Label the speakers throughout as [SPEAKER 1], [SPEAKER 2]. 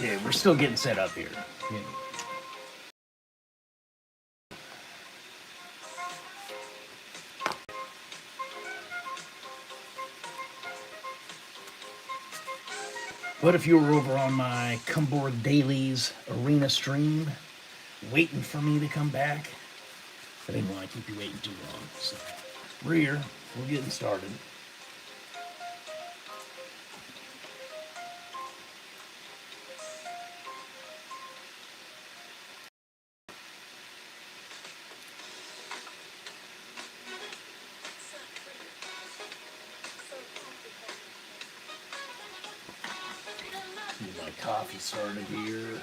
[SPEAKER 1] Okay, we're still getting set up here. Yeah. But if you were over on my Come Board Dailies arena stream, waiting for me to come back, I didn't want to keep you waiting too long. So we're here. We're getting started. Get my coffee started here.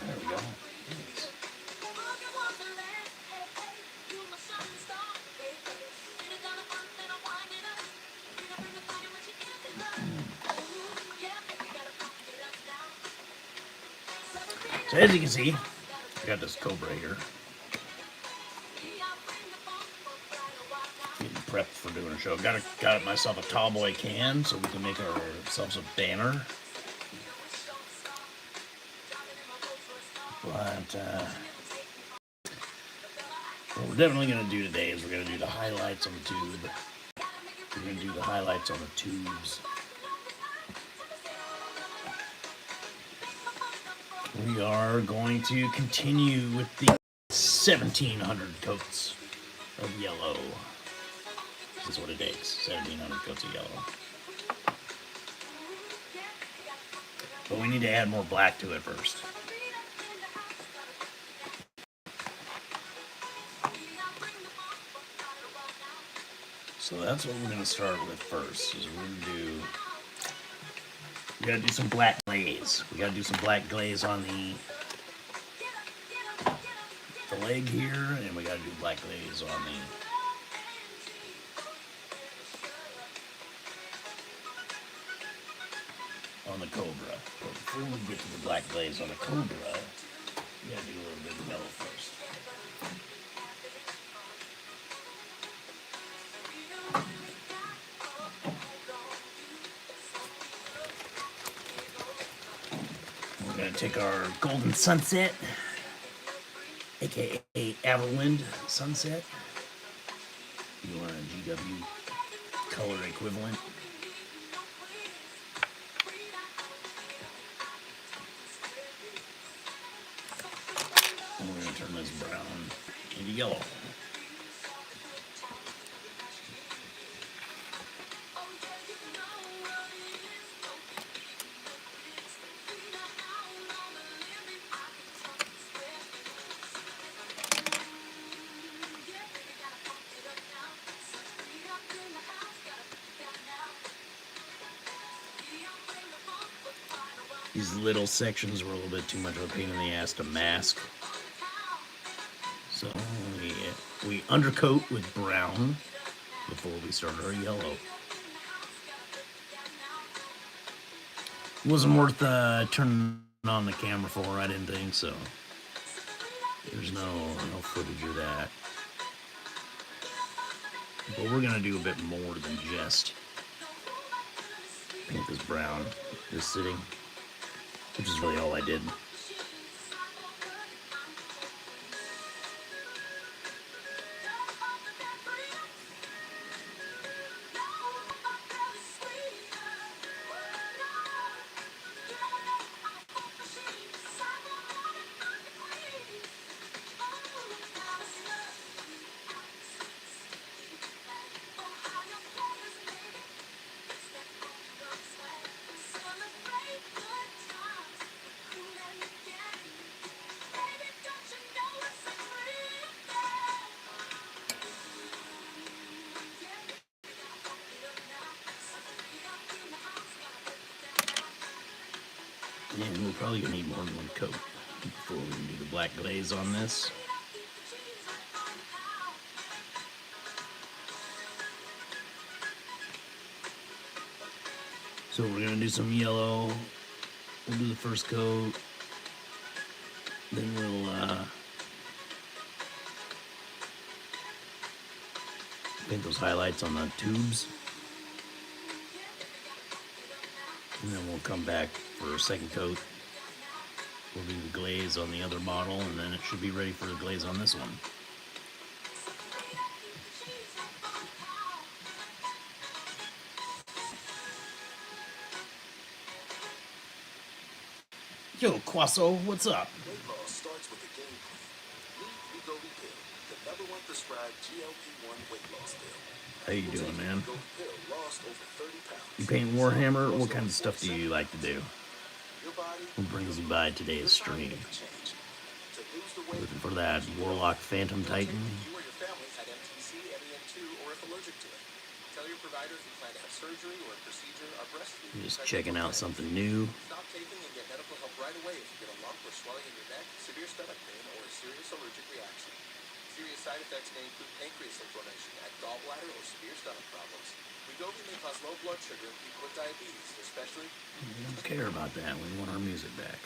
[SPEAKER 1] There we go. So as you can see, I got this cobra here. Getting prepped for doing a show. Got myself a tallboy can so we can make ourselves a banner. But what we're definitely going to do today is we're going to do the highlights on the tube. We're going to do the highlights on the tubes. We are going to continue with the 1,700 coats of yellow. This is what it takes, 1,700 coats of yellow. But we need to add more black to it first. So that's what we're going to start with first. Is we got to do some black glaze. We got to do some black glaze on the leg here, and we got to do black glaze on the cobra. But before we get to the black glaze on the cobra, we got to do a little bit of yellow first. We're going to take our golden sunset, aka Everwind sunset. You want a GW color equivalent. And we're going to turn this brown into yellow. These little sections were a little bit too much of a pain in the ass to mask. So we undercoat with brown before we start our yellow. It wasn't worth turning on the camera for, I didn't think, so there's no footage of that. But we're gonna do a bit more than just paint this brown, this sitting, which is really all I did. And we're probably gonna need more than one coat before we can do the black glaze on this. So we're gonna do some yellow. We'll do the first coat. Then we'll paint those highlights on the tubes. And then we'll come back for a second coat. We'll do the glaze on the other bottle, and then it should be ready for the glaze on this one. Yo, Quasso, what's up?
[SPEAKER 2] Weight loss starts with a game plan. Meet Wegovy Pill, the #1 prescribed GLP-1 weight loss pill.
[SPEAKER 1] How you doing, man?
[SPEAKER 2] Wegovy Pill lost over 30 pounds.
[SPEAKER 1] You paint Warhammer? What kind of stuff do you like to do?
[SPEAKER 2] Your body
[SPEAKER 1] What brings you by today's stream?
[SPEAKER 2] to lose the weight.
[SPEAKER 1] Looking for that Warlock Phantom Titan?
[SPEAKER 2] You or your family had MTC, MEN2, or if allergic to it. Tell your provider if you plan to have surgery or a procedure or breastfeeding.
[SPEAKER 1] Just checking out something new.
[SPEAKER 2] Stop taking and get medical help right away if you get a lump or swelling in your neck, severe stomach pain, or a serious allergic reaction. Serious side effects may include pancreas inflammation, gallbladder, or severe stomach problems. Wegovy may cause low blood sugar in people with diabetes, especially.
[SPEAKER 1] We don't care about that. We want our music back.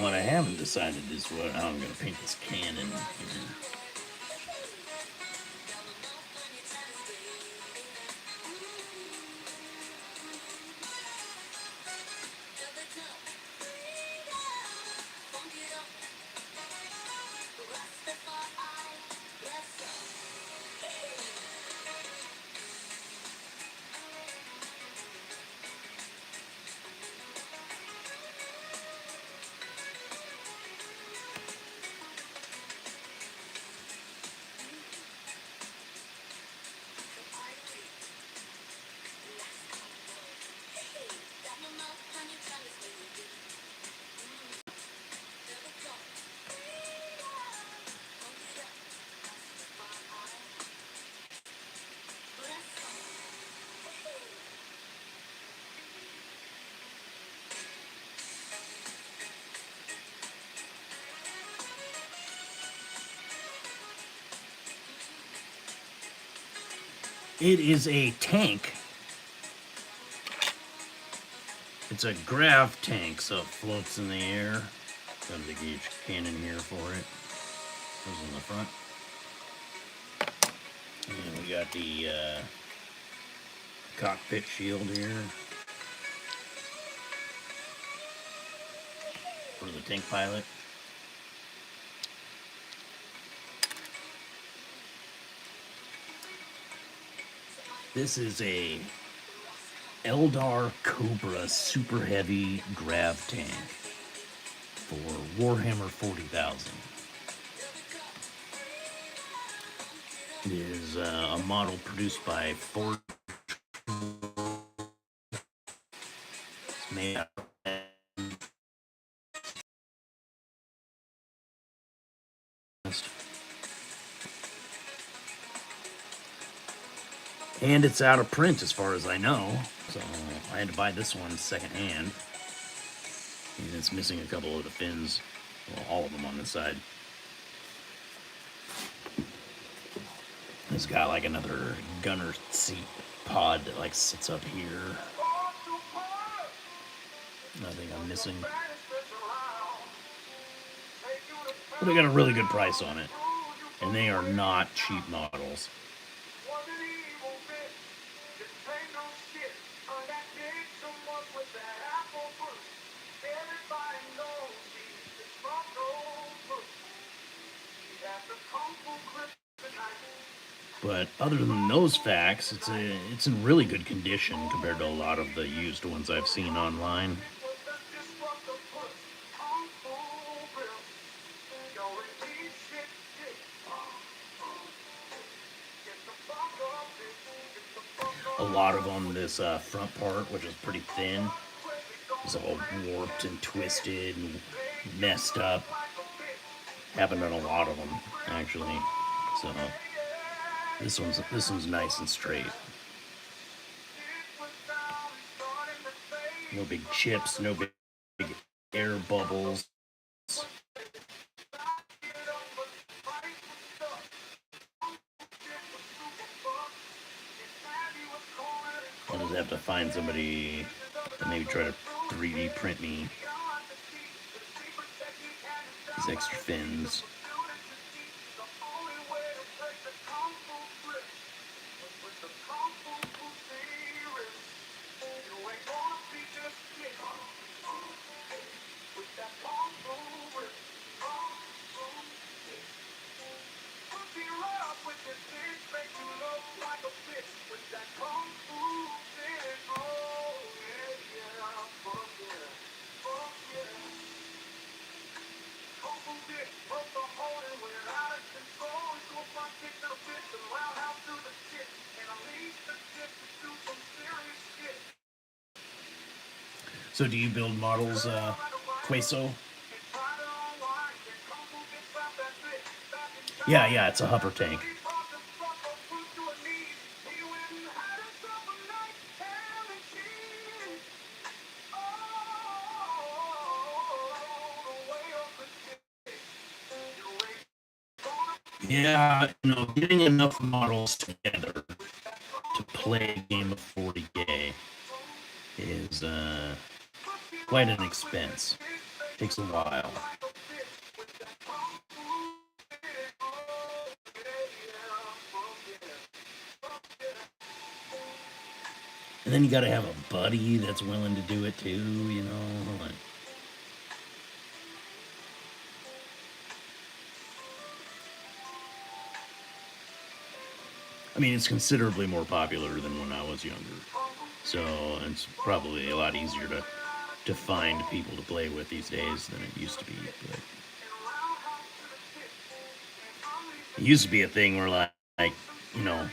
[SPEAKER 1] what I haven't decided is how I'm going to paint this cannon here. It is a tank. It's a grav tank, so it floats in the air. Got a big huge cannon here for it. Goes in the front. And we got the cockpit shield here for the tank pilot. This is a Eldar Cobra super heavy grav tank for Warhammer 40,000. It is a model produced by Ford. It's made out of and it's out of print as far as I know, so I had to buy this one secondhand. And it's missing a couple of the fins, well, all of them on this side. It's got like another gunner seat pod that like sits up here. Nothing I'm missing. But I got a really good price on it. And they are not cheap models. But other than those facts, it's in really good condition compared to a lot of the used ones I've seen online. A lot of them, this front part, which is pretty thin, is all warped and twisted and messed up. Happened on a lot of them, actually. So this one's nice and straight. No big chips, no big air bubbles. I'll just have to find somebody to maybe try to 3D print me these extra fins. So do you build models, Queso? Yeah, it's a hover tank. Yeah, getting enough models together to play a game of 40K is quite an expense. Takes a while. And then you gotta have a buddy that's willing to do it too, you know. Like, I mean, it's considerably more popular than when I was younger. So it's probably a lot easier to find people to play with these days than it used to be. But it used to be a thing where, like you know,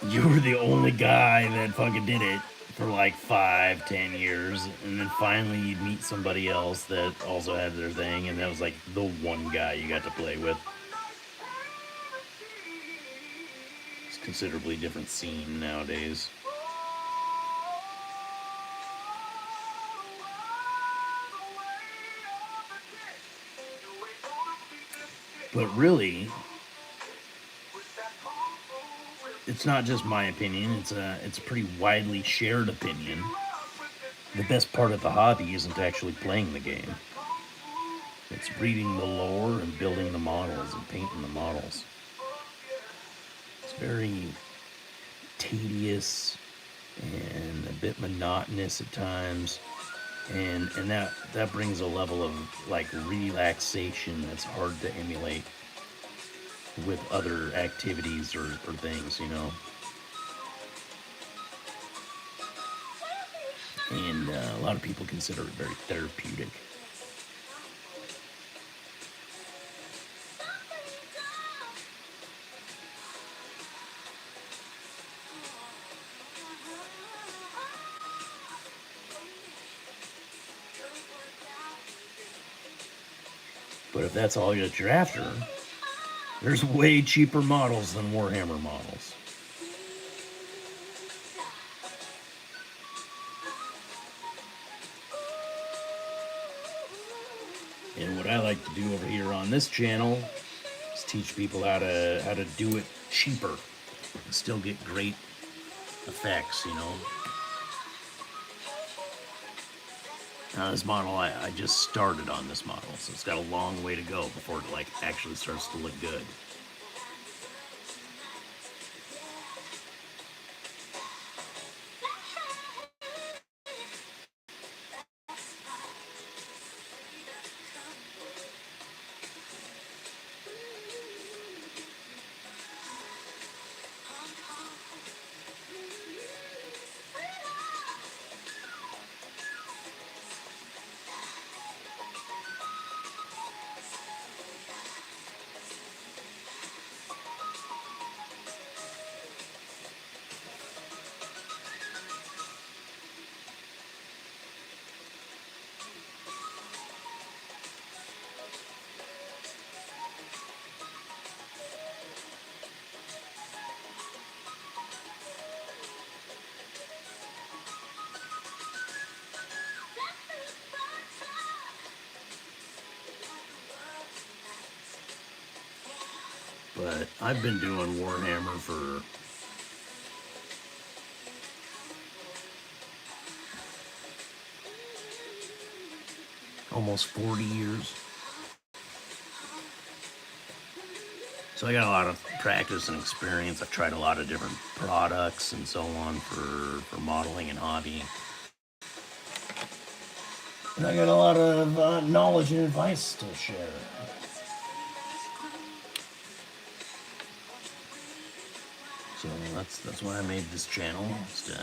[SPEAKER 1] you were the only guy that fucking did it for like 5, 10 years, and then finally you'd meet somebody else that also had their thing, and that was like the one guy you got to play with. It's a considerably different scene nowadays. But really, it's not just my opinion. It's a pretty widely shared opinion. The best part of the hobby isn't actually playing the game. It's reading the lore and building the models and painting the models. It's very tedious and a bit monotonous at times. And that brings a level of like relaxation that's hard to emulate with other activities or things, you know. And a lot of people consider it very therapeutic. But if that's all that you're after, there's way cheaper models than Warhammer models. And what I like to do over here on this channel is teach people how to do it cheaper and still get great effects, you know. Now this model, I just started on this model, so it's got a long way to go before it like actually starts to look good. But I've been doing Warhammer for almost 40 years. So I got a lot of practice and experience. I've tried a lot of different products and so on for modeling and hobbying. And I got a lot of knowledge and advice to share. So that's why I made this channel, is to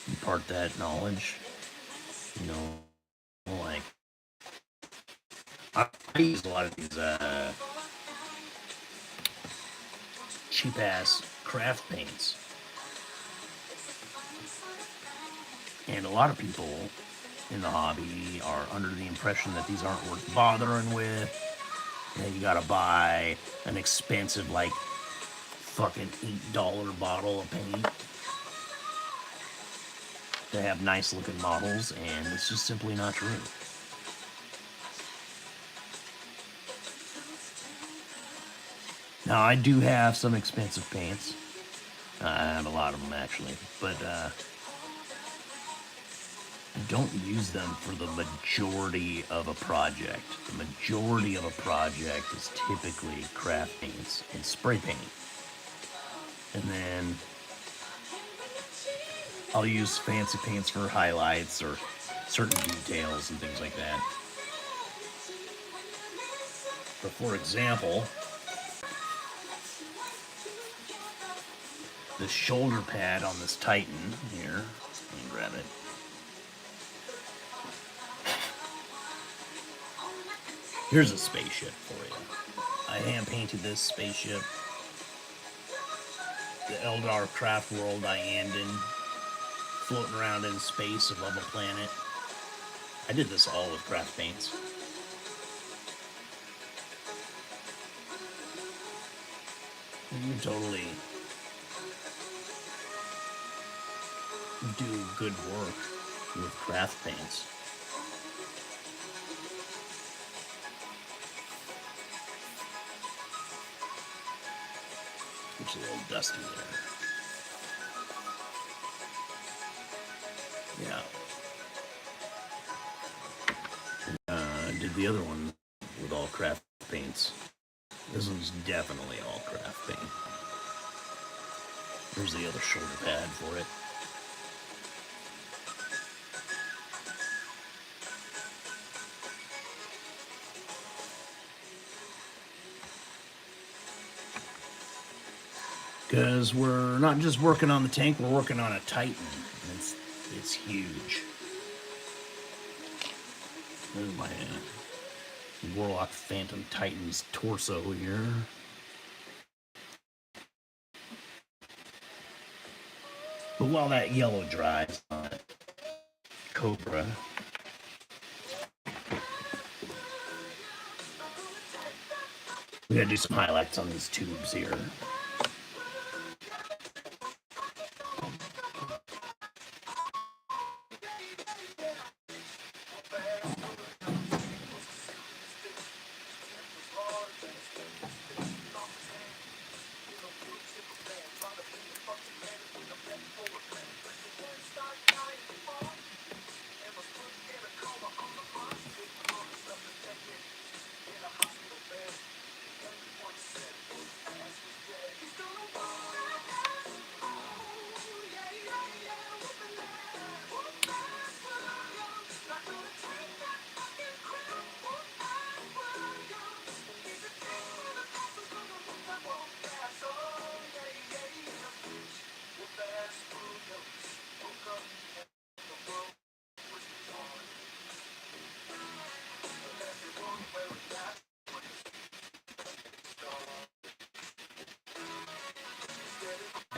[SPEAKER 1] impart that knowledge. You know, like I use a lot of these cheap ass craft paints, and a lot of people in the hobby are under the impression that these aren't worth bothering with. And you gotta buy an expensive, like, fucking $8 bottle of paint to have nice looking models, and it's just simply not true. Now, I do have some expensive paints. I have a lot of them, actually. But don't use them for the majority of a project. The majority of a project is typically craft paints and spray paint. And then I'll use fancy paints for highlights or certain details and things like that. But for example, the shoulder pad on this Titan here, let me grab it. Here's a spaceship for you. I hand painted this spaceship. The Eldar craft world I am in, floating around in space above a planet. I did this all with craft paints. You can totally do good work with craft paints. It's a little dusty there. Yeah. I did the other one with all craft paints. This one's definitely all craft paint. Here's the other shoulder pad for it. Because we're not just working on the tank, we're working on a Titan. It's huge. There's my warlock phantom Titan's torso here. But while that yellow dries on it, cobra, we gotta do some highlights on these tubes here.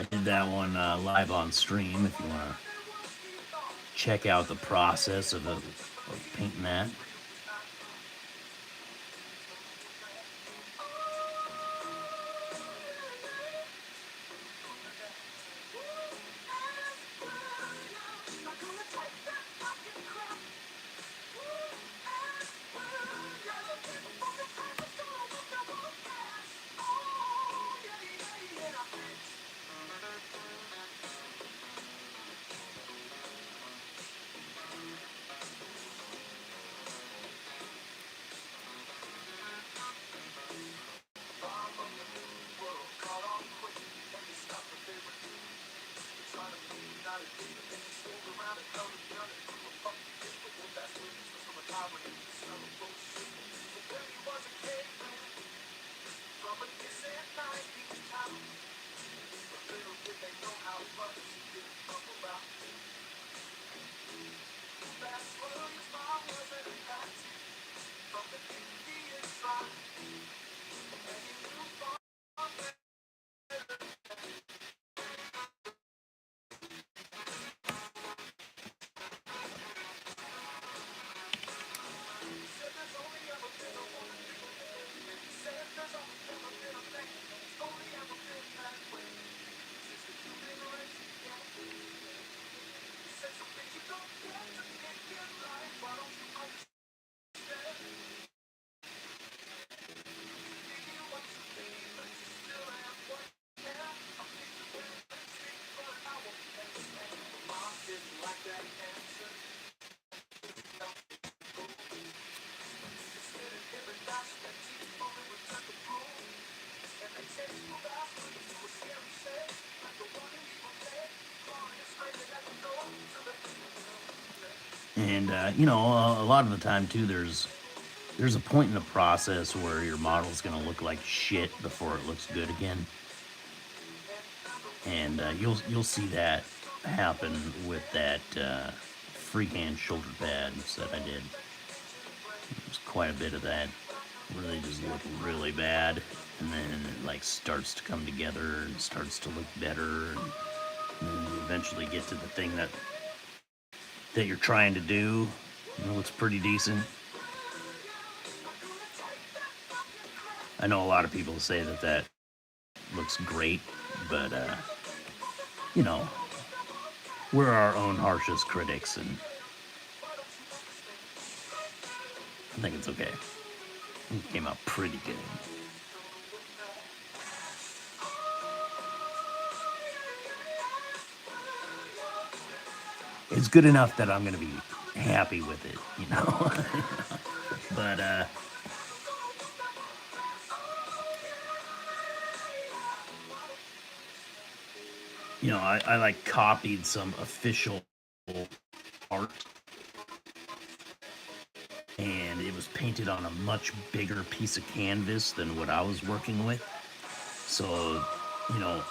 [SPEAKER 1] I did that one live on stream if you want to check out the process of painting that. And a lot of the time too, there's a point in the process where your model's gonna look like shit before it looks good again, and you'll see that happen with that freehand shoulder pads that I did. There's quite a bit of that where they just look really bad, and then it like starts to come together and starts to look better, and then you eventually get to the thing that you're trying to do. It looks pretty decent. I know a lot of people say that looks great, but you know, we're our own harshest critics, and I think it's okay. It came out pretty good. It's good enough that I'm gonna be happy with it, but I like copied some official art, and it was painted on a much bigger piece of canvas than what I was working with. So, you know,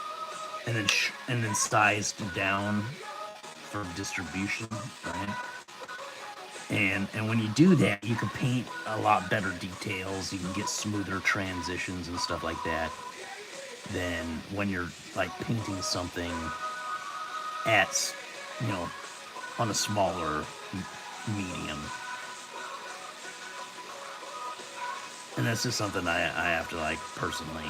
[SPEAKER 1] and then sized down for distribution, right? And when you do that, you can paint a lot better details. You can get smoother transitions and stuff like that than when you're like painting something at, you know, on a smaller medium. And that's just something I have to like personally,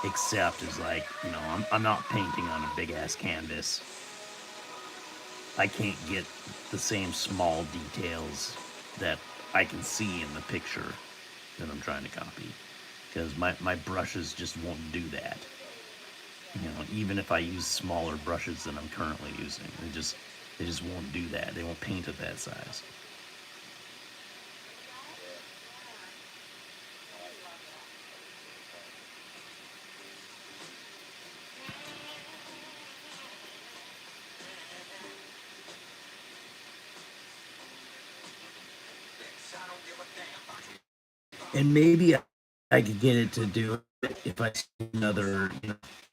[SPEAKER 1] accept is like, I'm not painting on a big ass canvas. I can't get the same small details that I can see in the picture that I'm trying to copy, because my brushes just won't do that. Even if I use smaller brushes than I'm currently using, they just won't do that. They won't paint at that size. And maybe I could get it to do it if I spend another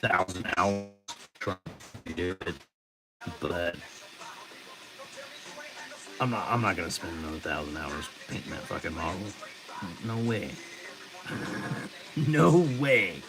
[SPEAKER 1] 1,000 hours trying to do it, but I'm not gonna spend another 1,000 hours painting that fucking model. No way. No way.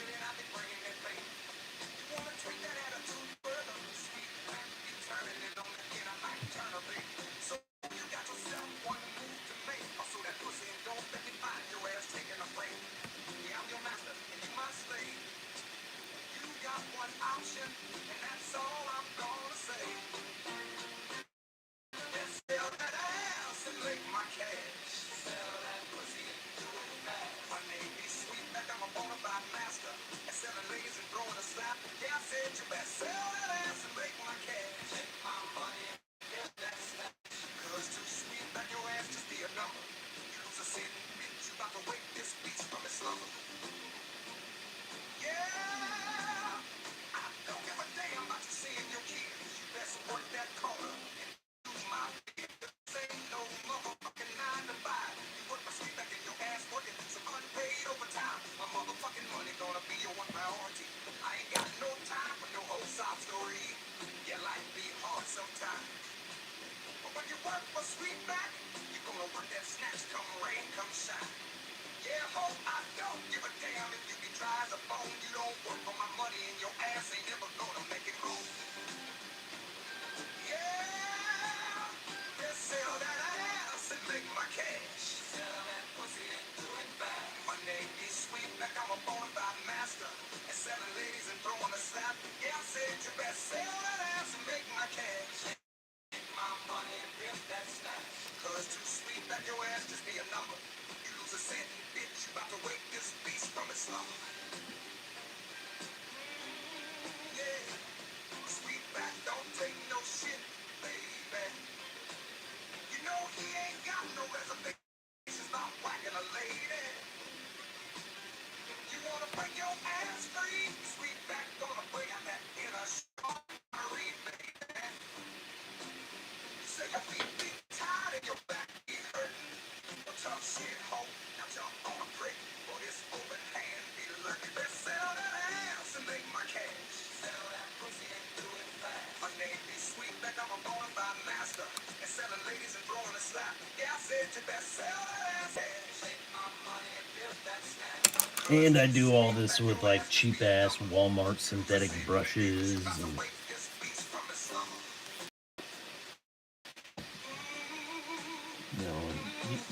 [SPEAKER 1] And I do all this with like cheap ass Walmart synthetic brushes. And,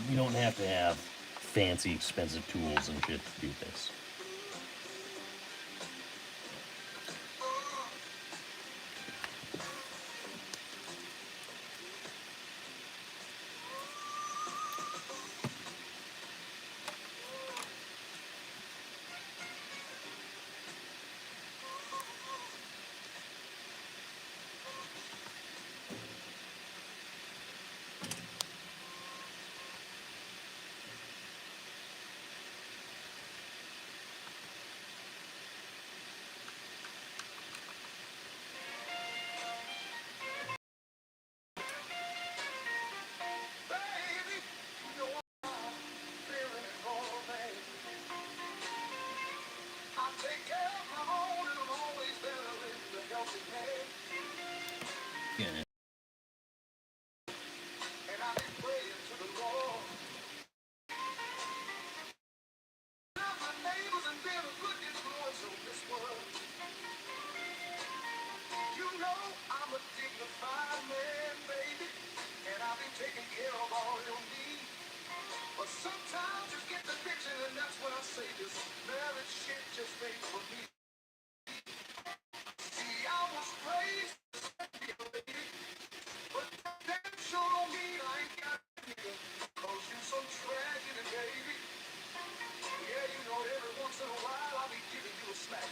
[SPEAKER 1] you don't have to have fancy, expensive tools and shit to do this.
[SPEAKER 2] Baby, you know I'm feeling it all, baby. I take care of my own and I'm always there in the helping hand.
[SPEAKER 1] Yeah.
[SPEAKER 2] And I've been praying to the Lord. Now my neighbors and being a good influence on this world. You know I'm a dignified man, baby. And I've been taking care of all your needs. But sometimes you get the picture and that's when I say this marriage shit just ain't for me. See, I was raised to be a lady. But that sure don't mean I ain't got a nigga. Cause you some tragedy, baby. Yeah, you know, every once in a while I'll be giving you a smack.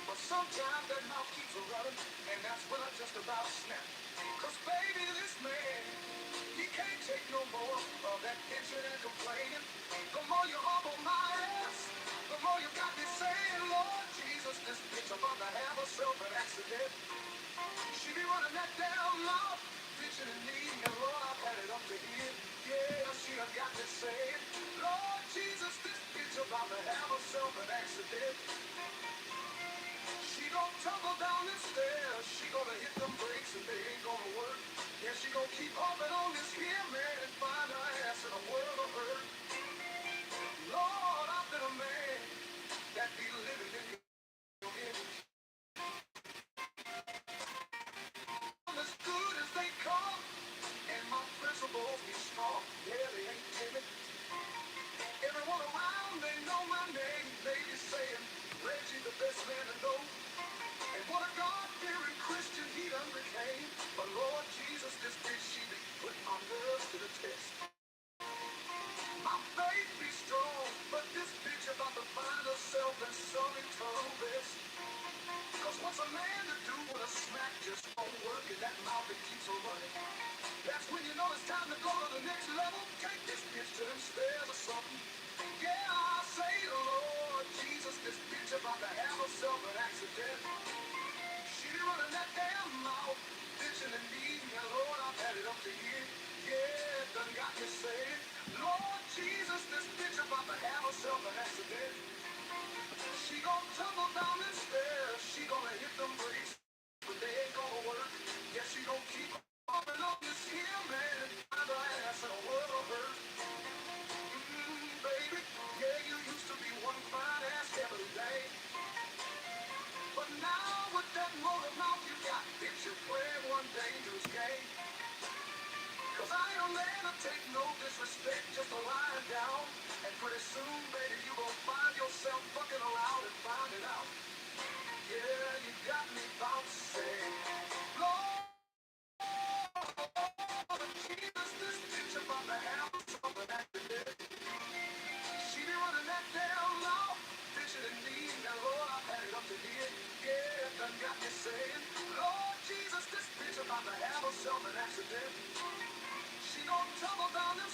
[SPEAKER 2] But sometimes that mouth keeps a running, and that's when I just about snap. Cause baby, this man, he can't take no more of that bitching and complaining. The more you humble my ass, the more you got me saying, Lord Jesus, this bitch about to have herself an accident. She be running that damn mouth, bitching and needing, and Lord, I've had it up to here. Yeah, she done got me saying, Lord Jesus, this bitch about to have herself an accident. She gon' tumble down the stairs, she gonna hit them brakes and they ain't gonna work. Yeah, she gon' keep hopping on this here man and find her ass in a world of hurt. Lord, I've been a man that be living in your image. I'm as good as they come, and my principles be strong. Yeah, they ain't timid. Everyone around, they know my name. They be saying, Reggie, the best man to know. And what a God-fearing Christian he done became. But Lord Jesus, this bitch, she be putting my nerves to the test. My faith be strong, but this bitch about to find herself in some eternal rest. Cause what's a man to do when a smack just won't work and that mouth that keeps her running? That's when you know it's time to go to the next level. Take this bitch to them stairs or something. Yeah, I say, Lord Jesus, this bitch about to have herself an accident. She be running that damn mouth, bitching and needing, and Lord, I've had it up to here. Yeah, it done got me saying, Lord Jesus, this bitch about to have herself an accident. She gon' tumble down the stairs, she gonna hit them brakes, but they ain't gonna work. Yeah, she gon' keep hopping on this here, man, and find her ass in a world of hurt. Baby, yeah, you used to be one fine ass every day. But now with that motor mouth you got, bitch, you play one dangerous game. Cause I ain't a man to take no disrespect, just a lying down. And pretty soon, baby, you gon' find yourself fucking around and find it out. Yeah, you got me bouncing. Lord Jesus, this bitch about to have something accident. She be running that damn mouth, bitching and needing, and Lord, I've had it up to here. Yeah, done got me saying, Lord Jesus, this bitch about to have herself an accident. She gon' tumble down the